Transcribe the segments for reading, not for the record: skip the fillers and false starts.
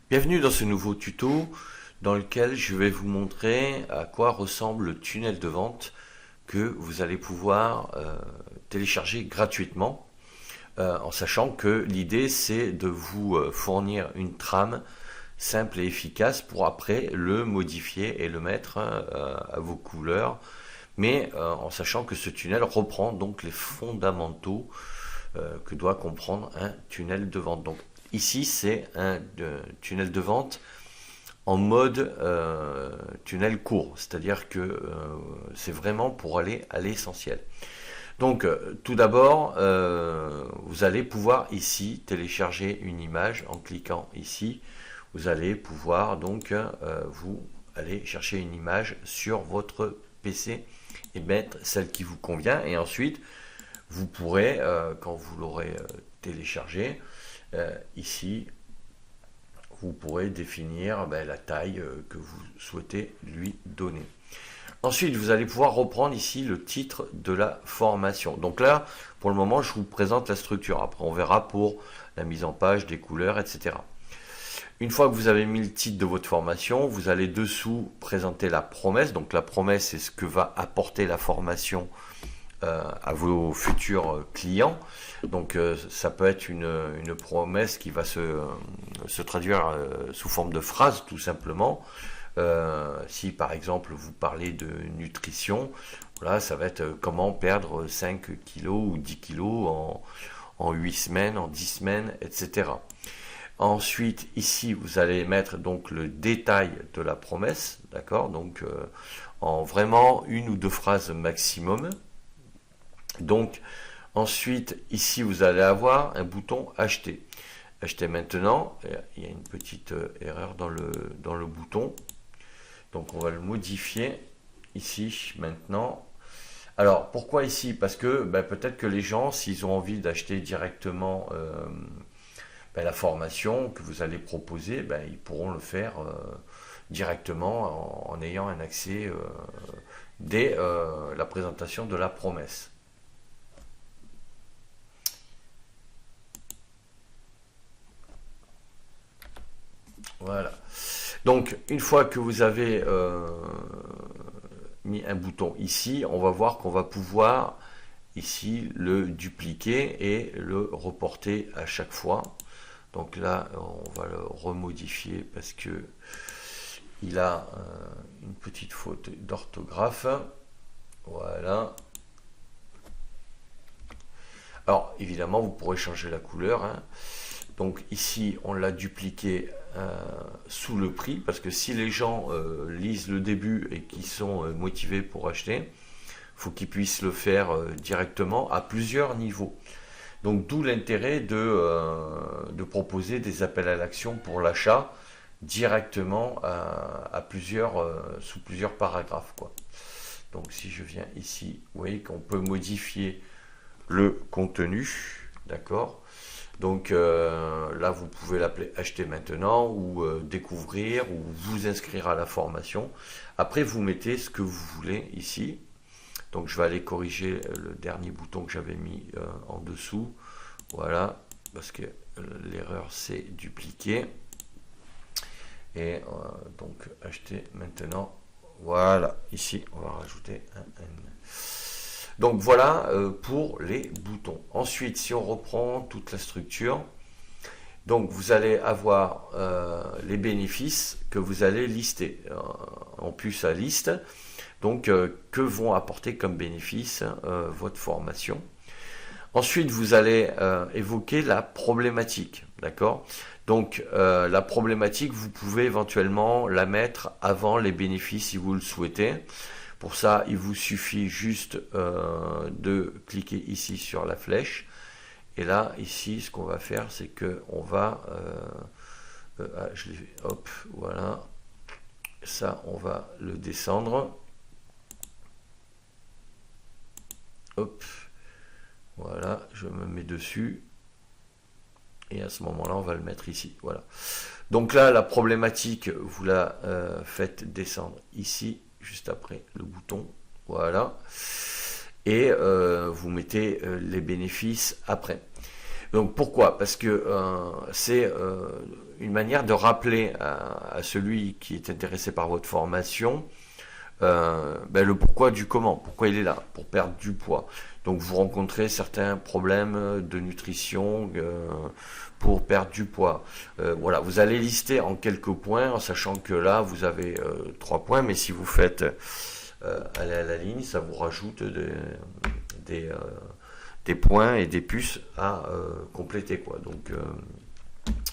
Bienvenue dans ce nouveau tuto dans lequel je vais vous montrer à quoi ressemble le tunnel de vente que vous allez pouvoir télécharger gratuitement en sachant que l'idée c'est de vous fournir une trame simple et efficace pour après le modifier et le mettre à vos couleurs, mais en sachant que ce tunnel reprend donc les fondamentaux que doit comprendre un tunnel de vente. Donc ici c'est un tunnel de vente en mode tunnel court, c'est-à-dire que c'est vraiment pour aller à l'essentiel. Donc tout d'abord, vous allez pouvoir ici télécharger une image en cliquant ici. Vous allez pouvoir donc vous aller chercher une image sur votre PC et mettre celle qui vous convient. Et ensuite, vous pourrez, quand vous l'aurez téléchargé, ici, vous pourrez définir la taille que vous souhaitez lui donner. Ensuite, vous allez pouvoir reprendre ici le titre de la formation. Donc là, pour le moment, je vous présente la structure. Après, on verra pour la mise en page, des couleurs, etc. Une fois que vous avez mis le titre de votre formation, vous allez dessous présenter la promesse. Donc la promesse, c'est ce que va apporter la formation à vos futurs clients. Donc ça peut être une promesse qui va se traduire sous forme de phrase tout simplement. Si par exemple vous parlez de nutrition, voilà, ça va être comment perdre 5 kilos ou 10 kilos en 8 semaines, en 10 semaines, etc. Ensuite, ici, vous allez mettre donc le détail de la promesse, d'accord, donc en vraiment une ou deux phrases maximum. Donc, ensuite, ici, vous allez avoir un bouton acheter. Acheter maintenant, il y a une petite erreur dans le bouton. Donc, on va le modifier ici, maintenant. Alors, pourquoi ici? Parce que peut-être que les gens, s'ils ont envie d'acheter directement la formation que vous allez proposer, ils pourront le faire directement en ayant un accès dès la présentation de la promesse. Voilà. Donc, une fois que vous avez mis un bouton ici, on va voir qu'on va pouvoir ici le dupliquer et le reporter à chaque fois. Donc là, on va le remodifier parce que il a une petite faute d'orthographe. Voilà. Alors, évidemment, vous pourrez changer la couleur, hein. Donc ici, on l'a dupliqué sous le prix, parce que si les gens lisent le début et qui sont motivés pour acheter, il faut qu'ils puissent le faire directement à plusieurs niveaux. Donc d'où l'intérêt de proposer des appels à l'action pour l'achat directement sous plusieurs paragraphes, quoi. Donc si je viens ici, vous voyez qu'on peut modifier le contenu, d'accord. Donc là, vous pouvez l'appeler acheter maintenant ou découvrir ou vous inscrire à la formation. Après, vous mettez ce que vous voulez ici. Donc je vais aller corriger le dernier bouton que j'avais mis en dessous. Voilà, parce que l'erreur c'est dupliquer. Et donc acheter maintenant. Voilà, ici on va rajouter un N. Donc voilà pour les boutons. Ensuite, si on reprend toute la structure, donc vous allez avoir les bénéfices que vous allez lister en plus à liste. Donc que vont apporter comme bénéfice votre formation. Ensuite, vous allez évoquer la problématique, d'accord. Donc la problématique, vous pouvez éventuellement la mettre avant les bénéfices si vous le souhaitez. Pour ça, il vous suffit juste de cliquer ici sur la flèche. Et là, ici, ce qu'on va faire, c'est que on va, je l'ai fait, hop, voilà. Ça, on va le descendre. Hop, voilà, je me mets dessus. Et à ce moment-là, on va le mettre ici. Voilà. Donc là, la problématique, vous la faites descendre ici, juste après le bouton. Voilà. Et vous mettez les bénéfices après. Donc pourquoi? Parce que c'est une manière de rappeler à celui qui est intéressé par votre formation le pourquoi du comment, pourquoi il est là, pour perdre du poids. Donc vous rencontrez certains problèmes de nutrition pour perdre du poids. Voilà, vous allez lister en quelques points, en sachant que là vous avez 3 points, mais si vous faites aller à la ligne, ça vous rajoute des, euh, des points et des puces à compléter, quoi.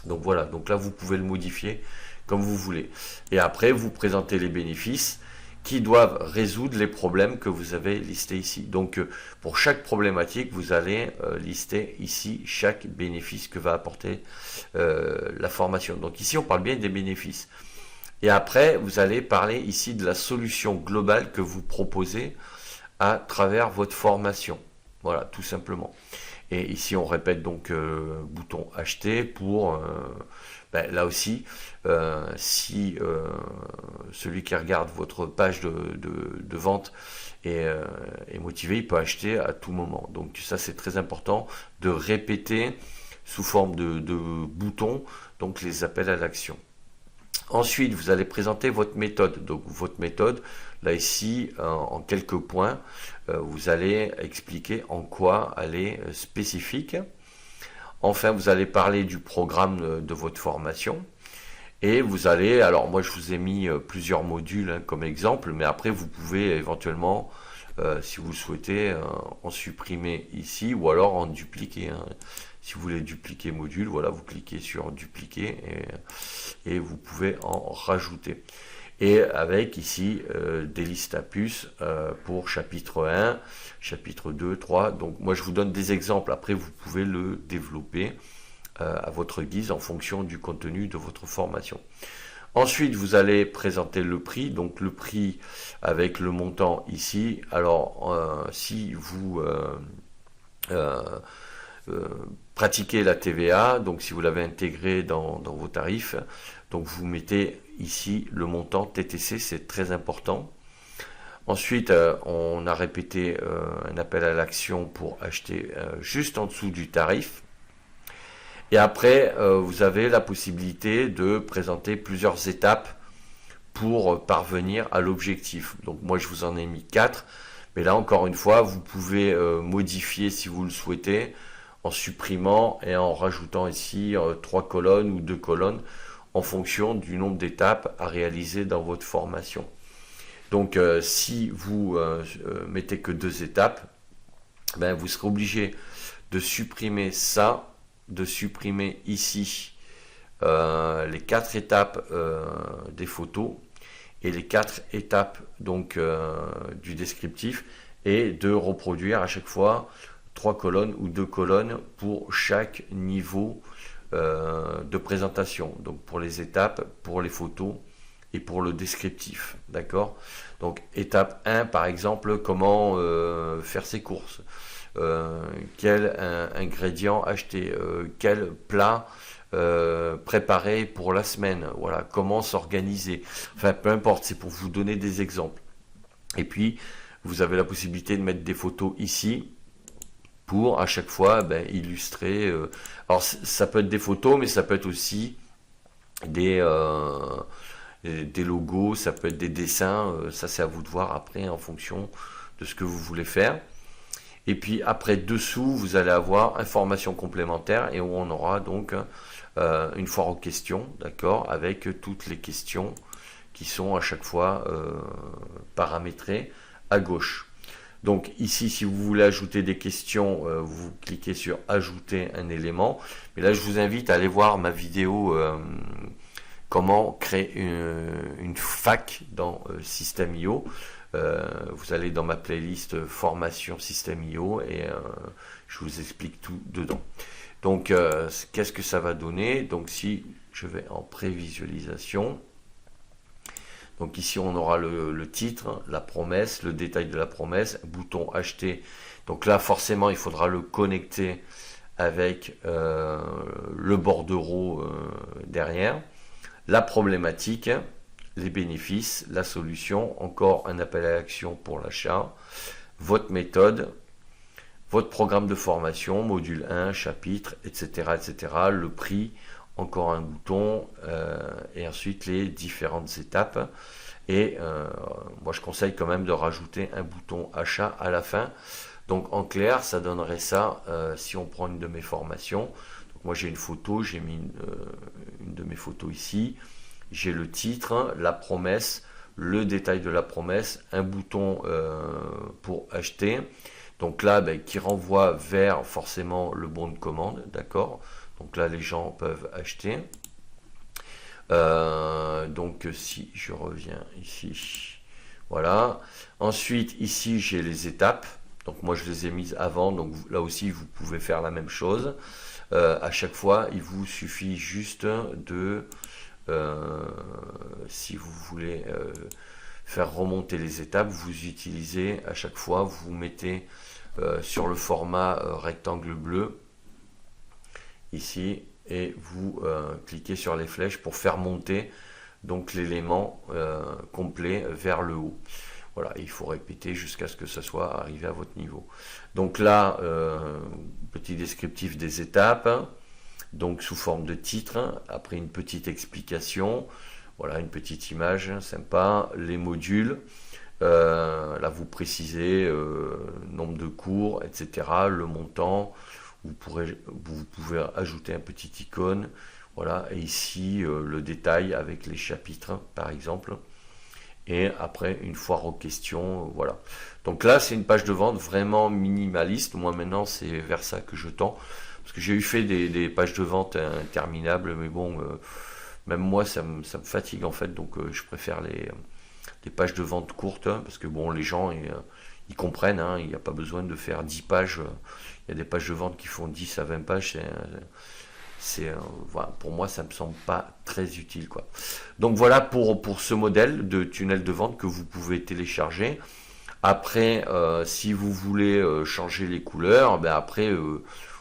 Donc voilà, donc là vous pouvez le modifier comme vous voulez. Et après vous présentez les bénéfices qui doivent résoudre les problèmes que vous avez listés ici. Donc pour chaque problématique, vous allez lister ici chaque bénéfice que va apporter la formation. Donc ici on parle bien des bénéfices. Et après vous allez parler ici de la solution globale que vous proposez à travers votre formation. Voilà, tout simplement. Et ici, on répète donc bouton acheter pour, là aussi, si celui qui regarde votre page de vente est motivé, il peut acheter à tout moment. Donc ça, c'est très important de répéter sous forme de boutons, donc les appels à l'action. Ensuite, vous allez présenter votre méthode. Donc, votre méthode, là ici, en quelques points, vous allez expliquer en quoi elle est spécifique. Enfin, vous allez parler du programme de votre formation. Et vous allez, alors moi je vous ai mis plusieurs modules comme exemple, mais après vous pouvez éventuellement, si vous le souhaitez, en supprimer ici ou alors en dupliquer. Si vous voulez dupliquer module, voilà, vous cliquez sur dupliquer et vous pouvez en rajouter. Et avec ici des listes à puces pour chapitre 1, chapitre 2, 3. Donc moi je vous donne des exemples, après vous pouvez le développer à votre guise en fonction du contenu de votre formation. Ensuite, vous allez présenter le prix, donc le prix avec le montant ici. Alors, si vous pratiquez la TVA, donc si vous l'avez intégré dans vos tarifs, donc vous mettez ici le montant TTC, c'est très important. Ensuite, on a répété un appel à l'action pour acheter juste en dessous du tarif. Et après, vous avez la possibilité de présenter plusieurs étapes pour parvenir à l'objectif. Donc moi, je vous en ai mis 4. Mais là, encore une fois, vous pouvez modifier si vous le souhaitez en supprimant et en rajoutant ici 3 colonnes ou 2 colonnes en fonction du nombre d'étapes à réaliser dans votre formation. Donc si vous mettez que 2 étapes, vous serez obligé de supprimer ça, de supprimer ici les 4 étapes des photos et les 4 étapes donc du descriptif et de reproduire à chaque fois 3 colonnes ou 2 colonnes pour chaque niveau de présentation. Donc pour les étapes, pour les photos et pour le descriptif. D'accord? Donc étape 1 par exemple, comment faire ses courses. Quel ingrédient acheter, quel plat préparer pour la semaine, voilà, comment s'organiser, enfin peu importe, c'est pour vous donner des exemples. Et puis vous avez la possibilité de mettre des photos ici pour à chaque fois illustrer, alors ça peut être des photos, mais ça peut être aussi des logos, ça peut être des dessins, ça c'est à vous de voir après en fonction de ce que vous voulez faire. Et puis après dessous, vous allez avoir informations complémentaires et où on aura donc une foire aux questions, d'accord, avec toutes les questions qui sont à chaque fois paramétrées à gauche. Donc ici, si vous voulez ajouter des questions, vous cliquez sur ajouter un élément. Mais là, je vous invite à aller voir ma vidéo comment créer une fac dans System.io. Vous allez dans ma playlist formation System.io et je vous explique tout dedans. Donc qu'est-ce que ça va donner? Donc si je vais en prévisualisation, donc ici on aura le titre, la promesse, le détail de la promesse, bouton acheter. Donc là forcément il faudra le connecter avec le bordereau derrière, la problématique, les bénéfices, la solution, encore un appel à l'action pour l'achat, votre méthode, votre programme de formation, module 1, chapitre, etc., etc., le prix, encore un bouton, et ensuite les différentes étapes. Et moi, je conseille quand même de rajouter un bouton achat à la fin. Donc, en clair, ça donnerait ça si on prend une de mes formations. Donc, moi, j'ai une photo, j'ai mis une de mes photos ici. J'ai le titre, la promesse, le détail de la promesse, un bouton pour acheter. Donc là, ben, qui renvoie vers forcément le bon de commande, d'accord? Donc là, les gens peuvent acheter. Donc si je reviens ici, voilà. Ensuite, ici, j'ai les étapes. Donc moi, je les ai mises avant. Donc là aussi, vous pouvez faire la même chose. À chaque fois, il vous suffit juste de, si vous voulez faire remonter les étapes, vous utilisez à chaque fois, vous mettez sur le format rectangle bleu, ici, et vous cliquez sur les flèches pour faire monter donc l'élément complet vers le haut. Voilà, il faut répéter jusqu'à ce que ça soit arrivé à votre niveau. Donc là, petit descriptif des étapes, donc sous forme de titre, après une petite explication, voilà, une petite image sympa, les modules, là vous précisez nombre de cours, etc., le montant, vous pouvez ajouter un petit icône, voilà, et ici le détail avec les chapitres par exemple, et après une foire aux questions, voilà. Donc là c'est une page de vente vraiment minimaliste, moi maintenant c'est vers ça que je tends, parce que j'ai eu fait des pages de vente interminables, mais bon, même moi ça me fatigue en fait, donc je préfère les pages de vente courtes, hein, parce que bon, les gens ils comprennent, hein, il n'y a pas besoin de faire 10 pages, il y a des pages de vente qui font 10 à 20 pages, voilà, pour moi ça me semble pas très utile, quoi. Donc voilà pour ce modèle de tunnel de vente que vous pouvez télécharger. Après, si vous voulez changer les couleurs, ben après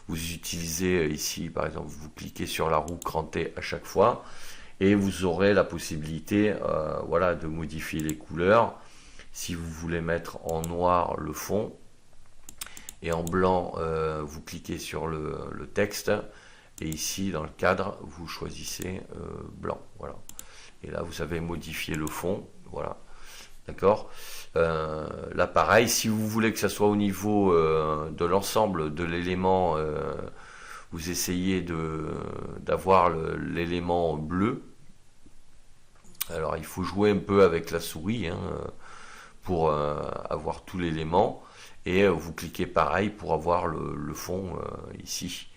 vous utilisez ici par exemple, vous cliquez sur la roue crantée à chaque fois et vous aurez la possibilité voilà, de modifier les couleurs. Si vous voulez mettre en noir le fond et en blanc, vous cliquez sur le texte, et ici dans le cadre vous choisissez blanc, voilà, et là vous avez modifié le fond, voilà, d'accord. Là pareil, si vous voulez que ça soit au niveau de l'ensemble de l'élément, vous essayez d'avoir l'élément bleu. Alors il faut jouer un peu avec la souris, hein, pour avoir tout l'élément, et vous cliquez pareil pour avoir le fond ici,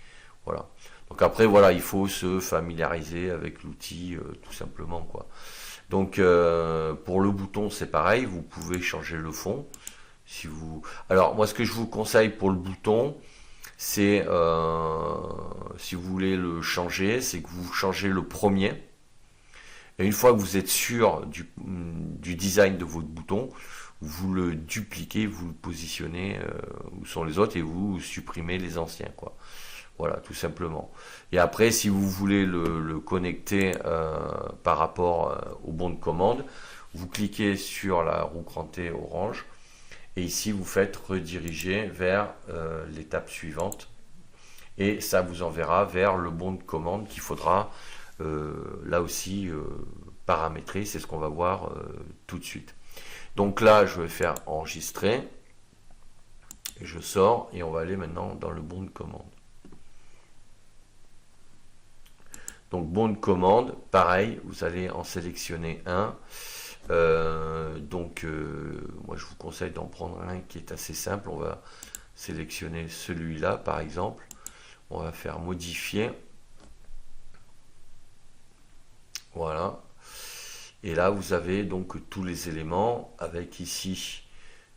voilà. Donc après voilà, il faut se familiariser avec l'outil tout simplement, quoi. Donc pour le bouton c'est pareil, vous pouvez changer le fond si vous. Alors moi ce que je vous conseille pour le bouton, c'est si vous voulez le changer, c'est que vous changez le premier. Et une fois que vous êtes sûr du design de votre bouton, vous le dupliquez, vous le positionnez où sont les autres et vous supprimez les anciens, quoi. Voilà, tout simplement. Et après, si vous voulez le connecter par rapport au bon de commande, vous cliquez sur la roue crantée orange et ici vous faites rediriger vers l'étape suivante, et ça vous enverra vers le bon de commande qu'il faudra là aussi paramétrer. C'est ce qu'on va voir tout de suite. Donc là je vais faire enregistrer et je sors, et on va aller maintenant dans le bon de commande. Donc bon de commande, pareil, vous allez en sélectionner un. Moi je vous conseille d'en prendre un qui est assez simple. On va sélectionner celui-là par exemple. On va faire modifier. Voilà. Et là vous avez donc tous les éléments avec ici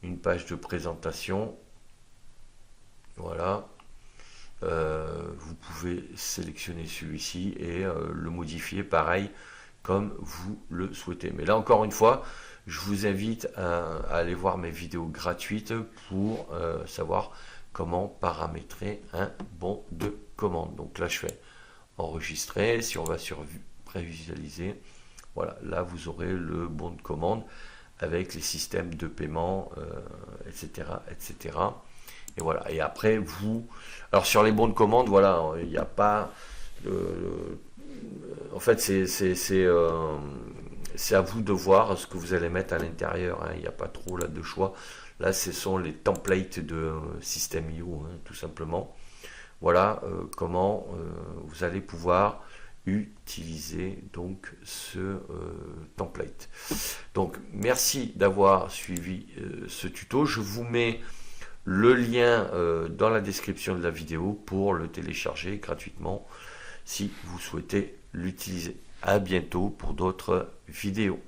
une page de présentation. Voilà. Vous pouvez sélectionner celui-ci et le modifier pareil comme vous le souhaitez. Mais là encore une fois, je vous invite à aller voir mes vidéos gratuites pour savoir comment paramétrer un bon de commande. Donc là je fais enregistrer, si on va sur prévisualiser, voilà, là vous aurez le bon de commande avec les systèmes de paiement, etc., etc. Et voilà. Et après, alors sur les bons de commande, voilà, il n'y a pas. En fait, c'est à vous de voir ce que vous allez mettre à l'intérieur, hein. Il n'y a pas trop là de choix. Là, ce sont les templates de System.io, hein, tout simplement. Voilà comment vous allez pouvoir utiliser donc ce template. Donc, merci d'avoir suivi ce tuto. Je vous mets le lien dans la description de la vidéo pour le télécharger gratuitement si vous souhaitez l'utiliser. À bientôt pour d'autres vidéos.